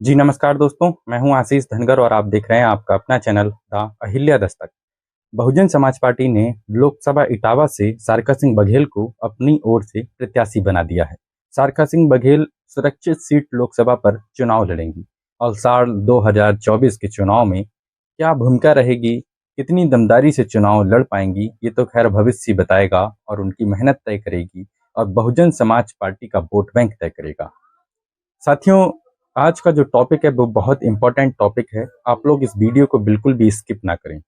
जी नमस्कार दोस्तों, मैं हूं आशीष धनगर और आप देख रहे हैं आपका अपना channel the Ahilya Dastak. Bahujan Samaj party ने लोकसभा इटावा से सारिका सिंह बघेल को अपनी ओर से प्रत्याशी बना दिया है। सारिका सिंह बघेल सुरक्षित सीट लोकसभा पर चुनाव लड़ेंगी और साल 2024 के चुनाव में क्या भूमिका रहेगी, कितनी दमदारी से चुनाव लड़ पाएंगी, ये तो खैर भविष्य ही बताएगा और उनकी मेहनत तय करेगी और बहुजन समाज पार्टी का वोट बैंक तय करेगा। साथियों, आज का जो टॉपिक है वो बहुत इंपॉर्टेंट टॉपिक है। आप लोग इस वीडियो को बिल्कुल भी स्किप ना करें।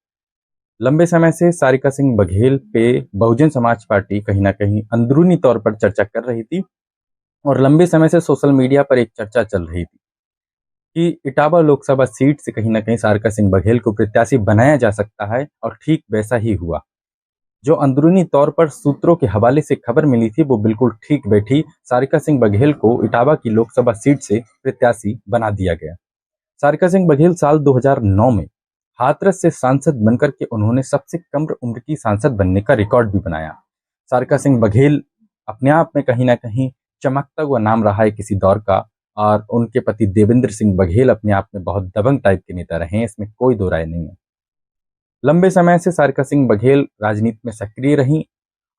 लंबे समय से सारिका सिंह बघेल पे बहुजन समाज पार्टी कहीं ना कहीं अंदरूनी तौर पर चर्चा कर रही थी और लंबे समय से सोशल मीडिया पर एक चर्चा चल रही थी कि इटावा लोकसभा सीट से कहीं ना कहीं सारिका सिंह बघेल को प्रत्याशी बनाया जा सकता है और ठीक वैसा ही हुआ। जो अंदरूनी तौर पर सूत्रों के हवाले से खबर मिली थी वो बिल्कुल ठीक बैठी। सारिका सिंह बघेल को इटावा की लोकसभा सीट से प्रत्याशी बना दिया गया। सारिका सिंह बघेल साल 2009 में हाथरस से सांसद बनकर के उन्होंने सबसे कम उम्र की सांसद बनने का रिकॉर्ड भी बनाया। सारिका सिंह बघेल अपने आप में कहीं ना कहीं चमकता हुआ नाम रहा है किसी दौर का और उनके पति देवेंद्र सिंह बघेल अपने आप में बहुत दबंग टाइप के नेता रहे हैं, इसमें कोई दो राय नहीं है। लंबे समय से सारिका सिंह बघेल राजनीति में सक्रिय रहीं।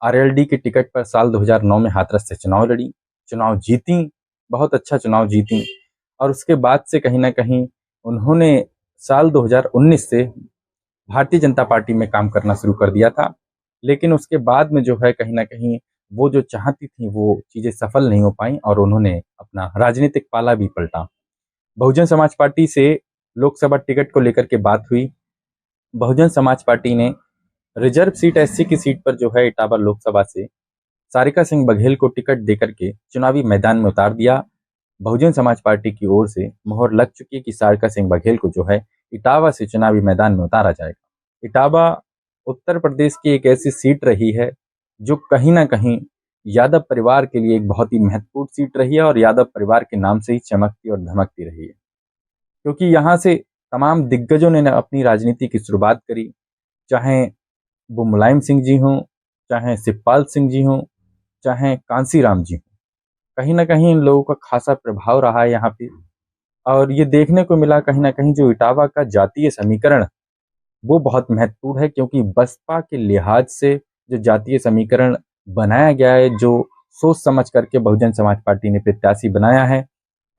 आरएलडी के टिकट पर साल 2009 में हाथरस से चुनाव लड़ी, चुनाव जीती, बहुत अच्छा चुनाव जीती और उसके बाद से कहीं ना कहीं उन्होंने साल 2019 से भारतीय जनता पार्टी में काम करना शुरू कर दिया था। लेकिन उसके बाद में जो है कहीं ना कहीं वो जो चाहती थी वो चीज़ें सफल नहीं हो पाई और उन्होंने अपना राजनीतिक पाला भी पलटा। बहुजन समाज पार्टी से लोकसभा टिकट को लेकर के बात हुई। बहुजन समाज पार्टी ने रिजर्व सीट एससी की सीट पर जो है इटावा लोकसभा से सारिका सिंह बघेल को टिकट देकर के चुनावी मैदान में उतार दिया। बहुजन समाज पार्टी की ओर से मोहर लग चुकी है कि सारिका सिंह बघेल को जो है इटावा से चुनावी मैदान में उतारा जाएगा। इटावा उत्तर प्रदेश की एक ऐसी सीट रही है जो कहीं ना कहीं यादव परिवार के लिए एक बहुत ही महत्वपूर्ण सीट रही है और यादव परिवार के नाम से ही चमकती और धमकती रही है, क्योंकि यहाँ से तमाम दिग्गजों ने अपनी राजनीति की शुरुआत करी। चाहे वो मुलायम सिंह जी हों, चाहे शिवपाल सिंह जी हों, चाहे कांसी राम जी हों, कहीं ना कहीं इन लोगों का खासा प्रभाव रहा है यहाँ पे। और ये देखने को मिला कहीं ना कहीं जो इटावा का जातीय समीकरण वो बहुत महत्वपूर्ण है, क्योंकि बसपा के लिहाज से जो जातीय समीकरण बनाया गया है, जो सोच समझ करके बहुजन समाज पार्टी ने प्रत्याशी बनाया है,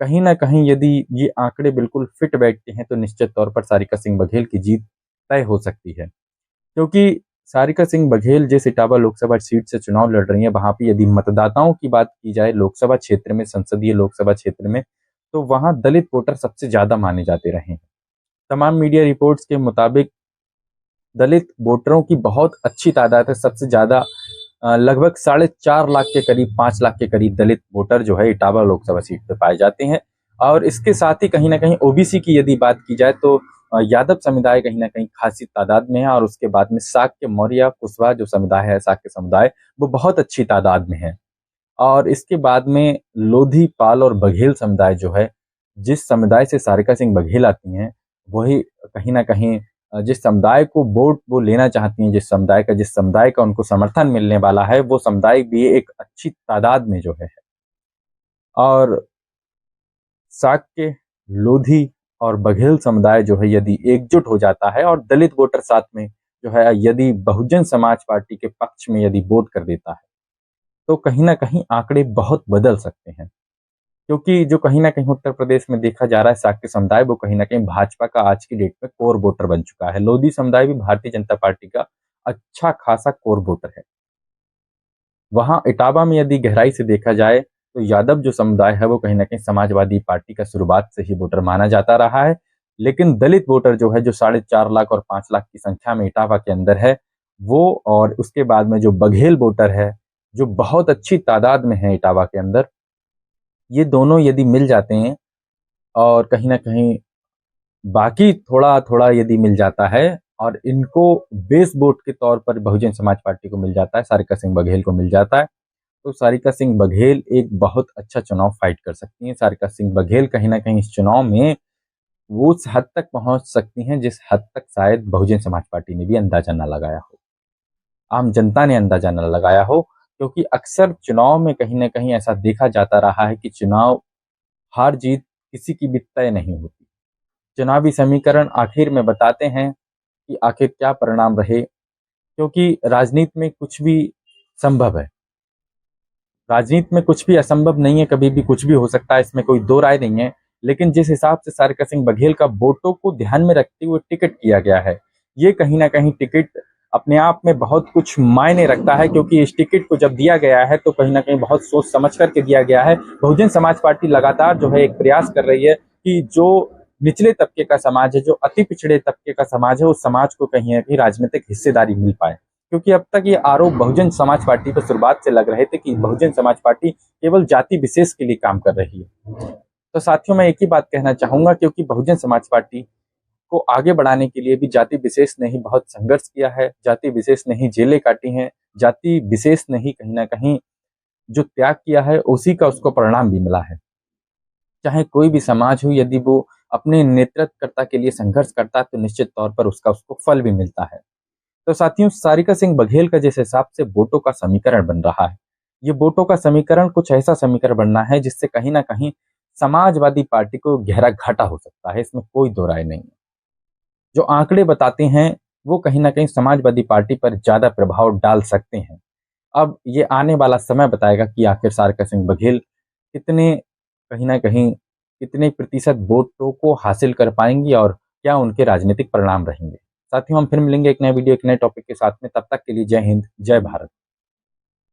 कहीं ना कहीं यदि ये आंकड़े बिल्कुल फिट बैठते हैं तो निश्चित तौर पर सारिका सिंह बघेल की जीत तय हो सकती है। क्योंकि सारिका सिंह बघेल जिस इटावा लोकसभा सीट से चुनाव लड़ रही है वहां पे यदि मतदाताओं की बात की जाए लोकसभा क्षेत्र में, संसदीय लोकसभा क्षेत्र में, तो वहां दलित वोटर सबसे ज्यादा माने जाते रहे हैं। तमाम मीडिया रिपोर्ट्स के मुताबिक दलित वोटरों की बहुत अच्छी तादाद है। सबसे ज्यादा लगभग 4.5 लाख के करीब, 5 लाख के करीब दलित वोटर जो है इटावा लोकसभा सीट पे पाए जाते हैं। और इसके साथ ही कहीं ना कहीं ओबीसी की यदि बात की जाए तो यादव समुदाय कहीं ना कहीं खासी तादाद में है और उसके बाद में शाक्य मौर्य कुशवाहा जो समुदाय है, शाक्य समुदाय, वो बहुत अच्छी तादाद में है। और इसके बाद में लोधी, पाल और बघेल समुदाय जो है, जिस समुदाय से सारिका सिंह बघेल आती हैं, वही कहीं ना कहीं जिस समुदाय को वोट वो लेना चाहती हैं, जिस समुदाय का उनको समर्थन मिलने वाला है, वो समुदाय भी एक अच्छी तादाद में जो है। और शाक्य, लोधी और बघेल समुदाय जो है यदि एकजुट हो जाता है और दलित वोटर साथ में जो है यदि बहुजन समाज पार्टी के पक्ष में यदि वोट कर देता है तो कहीं ना कहीं आंकड़े बहुत बदल सकते हैं। क्योंकि जो कहीं ना कहीं उत्तर प्रदेश में देखा जा रहा है, शाक्य समुदाय वो कहीं ना कहीं भाजपा का आज की डेट में कोर वोटर बन चुका है। लोधी समुदाय भी भारतीय जनता पार्टी का अच्छा खासा कोर वोटर है। वहां इटावा में यदि गहराई से देखा जाए तो यादव जो समुदाय है वो कहीं ना कहीं समाजवादी पार्टी का शुरुआत से ही वोटर माना जाता रहा है। लेकिन दलित वोटर जो है, जो 4.5 लाख और 5 लाख की संख्या में इटावा के अंदर है, वो और उसके बाद में जो बघेल वोटर है जो बहुत अच्छी तादाद में है इटावा के अंदर, ये दोनों यदि मिल जाते हैं और कहीं ना कहीं बाकी थोड़ा थोड़ा यदि मिल जाता है और इनको बेस वोट के तौर पर बहुजन समाज पार्टी को मिल जाता है, सारिका सिंह बघेल को मिल जाता है, तो सारिका सिंह बघेल एक बहुत अच्छा चुनाव फाइट कर सकती हैं। सारिका सिंह बघेल कहीं ना कहीं इस चुनाव में वो उस हद तक पहुंच सकती हैं जिस हद तक शायद बहुजन समाज पार्टी ने भी अंदाजा न लगाया हो, आम जनता ने अंदाजा न लगाया हो। क्योंकि अक्सर चुनाव में कहीं ना कहीं ऐसा देखा जाता रहा है कि चुनाव हार जीत किसी की भी तय नहीं होती। चुनावी समीकरण आखिर में बताते हैं कि आखिर क्या परिणाम रहे, क्योंकि राजनीति में कुछ भी संभव है। राजनीति में कुछ भी असंभव नहीं है, कभी भी कुछ भी हो सकता है, इसमें कोई दो राय नहीं है। लेकिन जिस हिसाब से सारिका सिंह बघेल का वोटों को ध्यान में रखते हुए टिकट किया गया है, ये कहीं ना कहीं टिकट अपने आप में बहुत कुछ मायने रखता है, क्योंकि इस टिकट को जब दिया गया है तो कहीं ना कहीं बहुत सोच समझ करके दिया गया है। बहुजन समाज पार्टी लगातार जो है एक प्रयास कर रही है कि जो निचले तबके का समाज है, जो अति पिछड़े तबके का समाज है, उस समाज को कहीं ना कहीं राजनीतिक हिस्सेदारी मिल पाए। क्योंकि अब तक ये आरोप बहुजन समाज पार्टी पर शुरुआत से लग रहे थे कि बहुजन समाज पार्टी केवल जाति विशेष के लिए काम कर रही है। तो साथियों, मैं एक ही बात कहना चाहूंगा, क्योंकि बहुजन समाज पार्टी को आगे बढ़ाने के लिए भी जाति विशेष ने ही बहुत संघर्ष किया है, जाति विशेष ने ही जेलें काटी हैं, जाति विशेष ने ही कहीं ना कहीं जो त्याग किया है उसी का उसको परिणाम भी मिला है। चाहे कोई भी समाज हो, यदि वो अपने नेतृत्वकर्ता के लिए संघर्ष करता है तो निश्चित तौर पर उसको फल भी मिलता है। तो साथियों, सारिका सिंह बघेल का जिस हिसाब से वोटों का समीकरण बन रहा है, ये वोटों का समीकरण कुछ ऐसा समीकरण बनना है जिससे कहीं ना कहीं समाजवादी पार्टी को गहरा घाटा हो सकता है, इसमें कोई दो राय नहीं है। जो आंकड़े बताते हैं वो कहीं ना कहीं समाजवादी पार्टी पर ज्यादा प्रभाव डाल सकते हैं। अब ये आने वाला समय बताएगा कि आखिर सारिका सिंह बघेल कितने कहीं ना कहीं कितने प्रतिशत वोटों को हासिल कर पाएंगी और क्या उनके राजनीतिक परिणाम रहेंगे। साथियों, हम फिर मिलेंगे एक नए वीडियो एक नए टॉपिक के साथ में। तब तक के लिए जय हिंद, जय भारत।